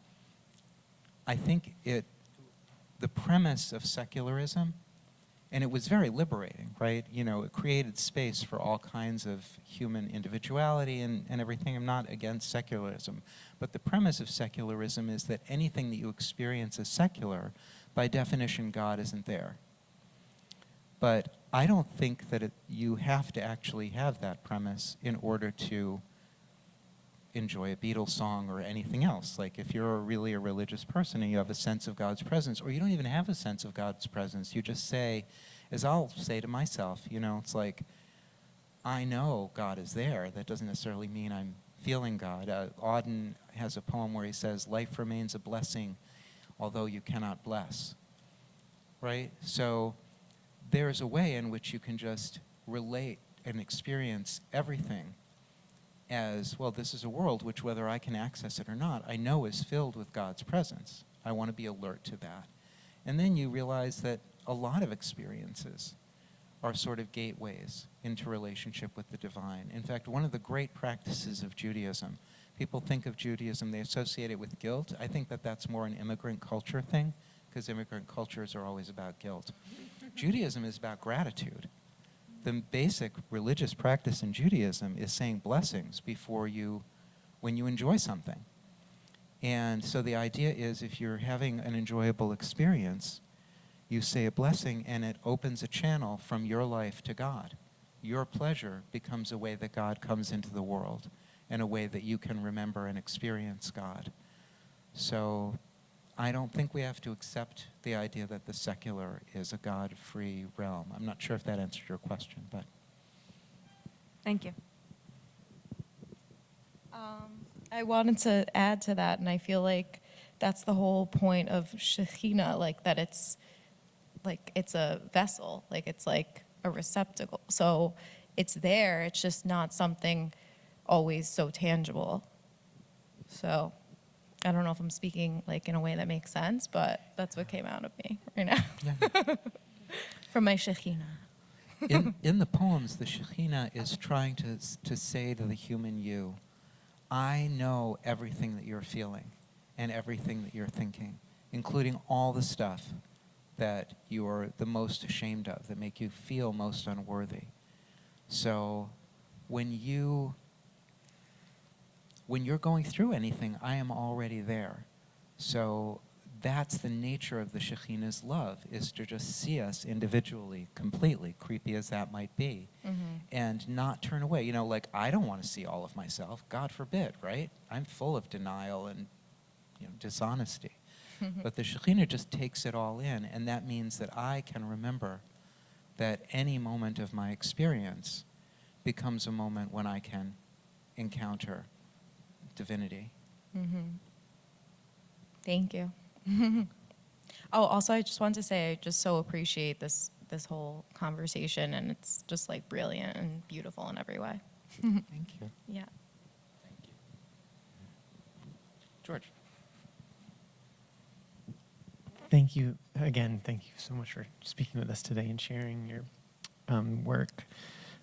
I think the premise of secularism, and it was very liberating, right? You know, it created space for all kinds of human individuality and everything. I'm not against secularism. But the premise of secularism is that anything that you experience as secular, by definition, God isn't there. But I don't think that you have to actually have that premise in order to enjoy a Beatles song or anything else. Like if you're really a religious person and you have a sense of God's presence, or you don't even have a sense of God's presence, you just say, as I'll say to myself, you know, it's like, I know God is there. That doesn't necessarily mean I'm feeling God. Auden has a poem where he says, life remains a blessing, although you cannot bless. Right? So there's a way in which you can just relate and experience everything as, well, this is a world which, whether I can access it or not, I know is filled with God's presence. I want to be alert to that. And then you realize that a lot of experiences are sort of gateways into relationship with the divine. In fact, one of the great practices of Judaism, people think of Judaism, they associate it with guilt. I think that that's more an immigrant culture thing, because immigrant cultures are always about guilt. Judaism is about gratitude. The basic religious practice in Judaism is saying blessings when you enjoy something. And so the idea is, if you're having an enjoyable experience, you say a blessing and it opens a channel from your life to God. Your pleasure becomes a way that God comes into the world, and a way that you can remember and experience God. So I don't think we have to accept the idea that the secular is a God-free realm. I'm not sure if that answered your question, but. Thank you. I wanted to add to that, and I feel like that's the whole point of Shekhinah, like that it's a vessel, like it's like a receptacle. So it's there, it's just not something always so tangible. So I don't know if I'm speaking like in a way that makes sense, but that's what came out of me right now. Yeah. From my Shekhinah. In the poems, the Shekhinah is trying to say to the human you, I know everything that you're feeling and everything that you're thinking, including all the stuff that you're the most ashamed of, that make you feel most unworthy. So when you're going through anything, I am already there. So that's the nature of the Shekhinah's love, is to just see us individually, completely, creepy as that might be, and not turn away. You know, like, I don't want to see all of myself. God forbid, right? I'm full of denial and, you know, dishonesty. But the Shekhinah just takes it all in, and that means that I can remember that any moment of my experience becomes a moment when I can encounter divinity. Thank you. Oh, also, I just wanted to say I just so appreciate this whole conversation, and it's just like brilliant and beautiful in every way. Thank you. Yeah. Thank you. George. Thank you again. Thank you so much for speaking with us today and sharing your work.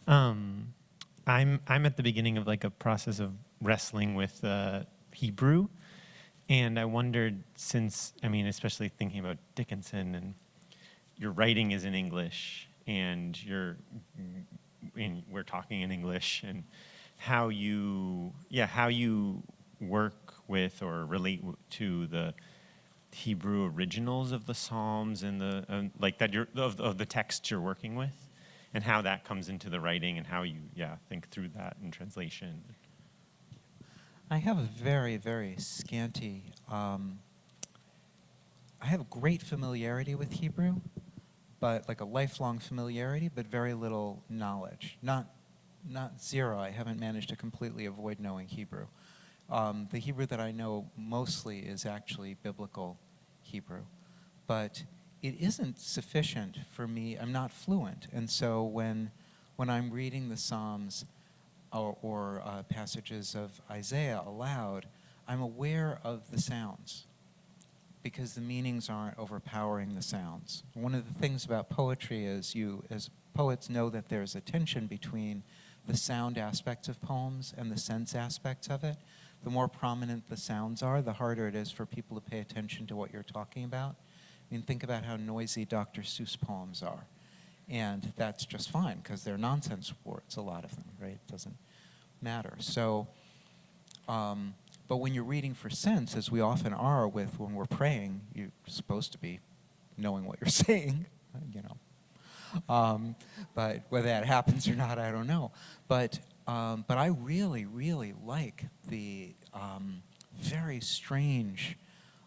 I'm at the beginning of like a process of wrestling with Hebrew, and I wondered, since, I mean, especially thinking about Dickinson, and your writing is in English, and we're talking in English, and how you work with or relate to the Hebrew originals of the Psalms and the like that of the text you're working with, and how that comes into the writing, and how you think through that in translation. I have a very, very scanty, I have great familiarity with Hebrew, but like a lifelong familiarity, but very little knowledge. Not zero. I haven't managed to completely avoid knowing Hebrew. The Hebrew that I know mostly is actually biblical Hebrew, but it isn't sufficient for me. I'm not fluent, and so when I'm reading the Psalms or passages of Isaiah aloud, I'm aware of the sounds, because the meanings aren't overpowering the sounds. One of the things about poetry is you, as poets, know that there's a tension between the sound aspects of poems and the sense aspects of it. The more prominent the sounds are, the harder it is for people to pay attention to what you're talking about. I mean, think about how noisy Dr. Seuss poems are. And that's just fine, because they're nonsense words, a lot of them, right? It doesn't matter. So, but when you're reading for sense, as we often are when we're praying, you're supposed to be knowing what you're saying, you know. But whether that happens or not, I don't know. But I really, really like the very strange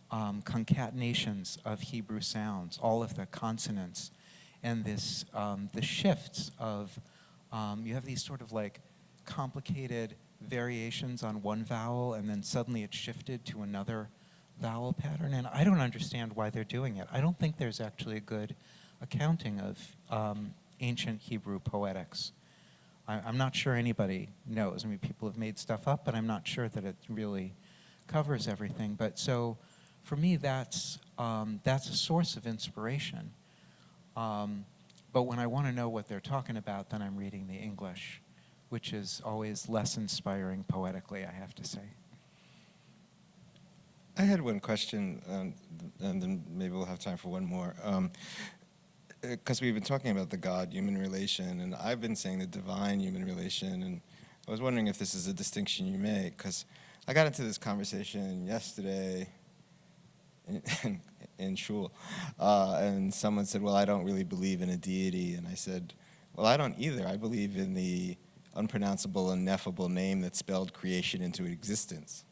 concatenations of Hebrew sounds, all of the consonants, and this the shifts of you have these sort of like complicated variations on one vowel, and then suddenly it's shifted to another vowel pattern, and I don't understand why they're doing it. I don't think there's actually a good accounting of ancient Hebrew poetics. I'm not sure anybody knows. I mean, people have made stuff up, but I'm not sure that it really covers everything. But so, for me, that's a source of inspiration. But when I want to know what they're talking about, then I'm reading the English, which is always less inspiring poetically, I have to say. I had one question, and then maybe we'll have time for one more. Because we've been talking about the God-human relation, and I've been saying the divine-human relation, and I was wondering if this is a distinction you make, because I got into this conversation yesterday in shul, and someone said, well, I don't really believe in a deity, and I said, well, I don't either. I believe in the unpronounceable, ineffable name that spelled creation into existence.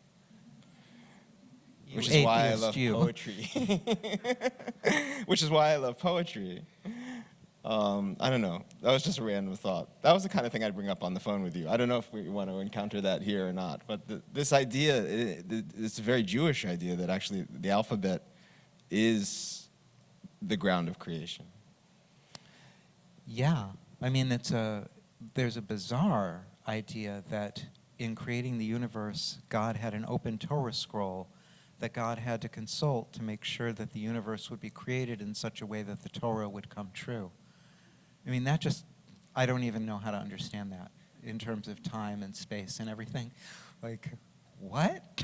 Which is why I love poetry. Which is why I love poetry. I don't know. That was just a random thought. That was the kind of thing I'd bring up on the phone with you. I don't know if we want to encounter that here or not. But this idea, it's a very Jewish idea that actually the alphabet is the ground of creation. Yeah. I mean, there's a bizarre idea that in creating the universe, God had an open Torah scroll that God had to consult to make sure that the universe would be created in such a way that the Torah would come true. I mean, I don't even know how to understand that in terms of time and space and everything. Like, what?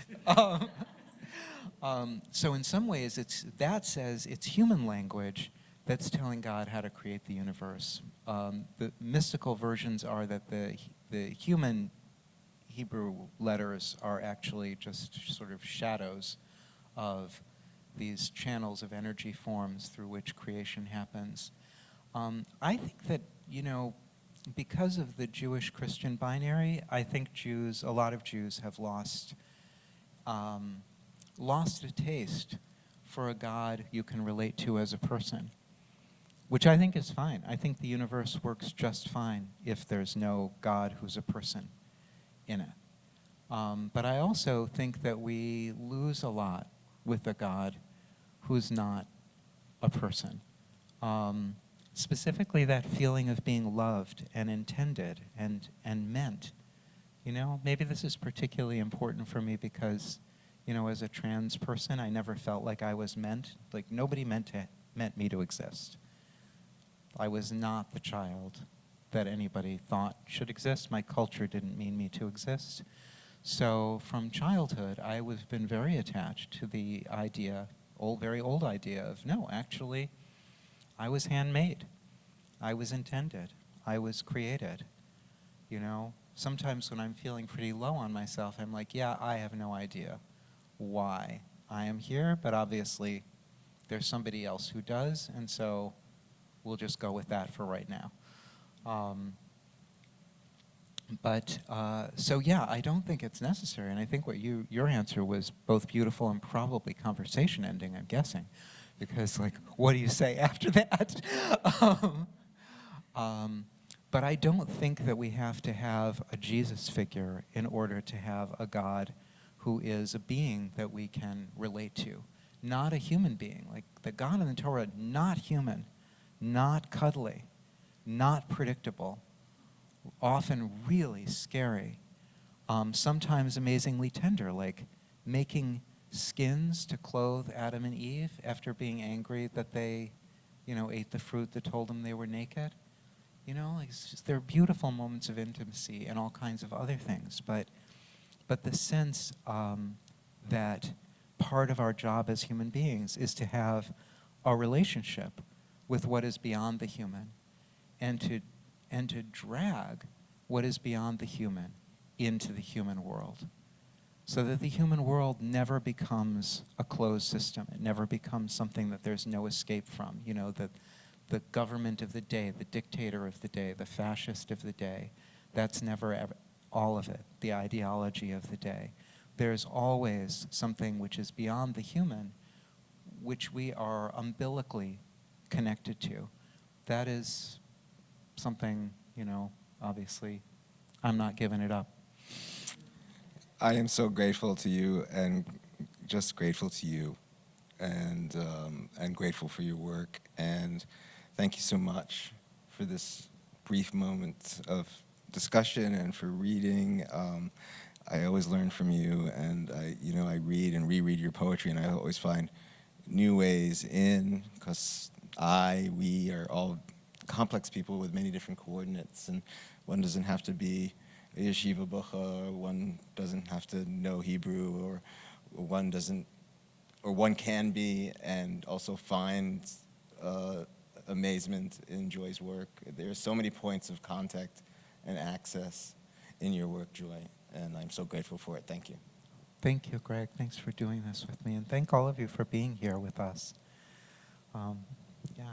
So in some ways, that says it's human language that's telling God how to create the universe. The mystical versions are that the human Hebrew letters are actually just sort of shadows of these channels of energy forms through which creation happens. I think that, because of the Jewish-Christian binary, I think a lot of Jews have lost a taste for a God you can relate to as a person, which I think is fine. I think the universe works just fine if there's no God who's a person in it. But I also think that we lose a lot with a God who's not a person. Specifically that feeling of being loved and intended and meant. Maybe this is particularly important for me because, as a trans person, I never felt like I was meant. Like nobody meant me to exist. I was not the child that anybody thought should exist. My culture didn't mean me to exist. So from childhood, I was been very attached to the idea, very old idea of, no, actually, I was handmade. I was intended. I was created. Sometimes when I'm feeling pretty low on myself, I'm like, yeah, I have no idea why I am here, but obviously there's somebody else who does, and so we'll just go with that for right now. So yeah, I don't think it's necessary, and I think what your answer was both beautiful and probably conversation ending, I'm guessing, because what do you say after that? But I don't think that we have to have a Jesus figure in order to have a God who is a being that we can relate to, not a human being. Like the God in the Torah, not human, not cuddly, not predictable, often really scary, sometimes amazingly tender, like making skins to clothe Adam and Eve after being angry that they, ate the fruit that told them they were naked. It's just, there are beautiful moments of intimacy and all kinds of other things, but the sense that part of our job as human beings is to have a relationship with what is beyond the human, and to drag what is beyond the human into the human world, so that the human world never becomes a closed system. It never becomes something that there's no escape from. The government of the day, the dictator of the day, the fascist of the day, that's never ever all of it, the ideology of the day. There's always something which is beyond the human, which we are umbilically connected to. That is something, obviously, I'm not giving it up. I am so grateful to you, and just grateful to you, and grateful for your work. And thank you so much for this brief moment of discussion and for reading. I always learn from you, and I read and reread your poetry, and I always find new ways in, because we are all complex people with many different coordinates, and one doesn't have to be a yeshiva bucha, or one doesn't have to know Hebrew, or one can be and also find amazement in Joy's work. There are so many points of contact and access in your work, Joy, and I'm so grateful for it. Thank you. Thank you, Greg. Thanks for doing this with me, and thank all of you for being here with us. Yeah.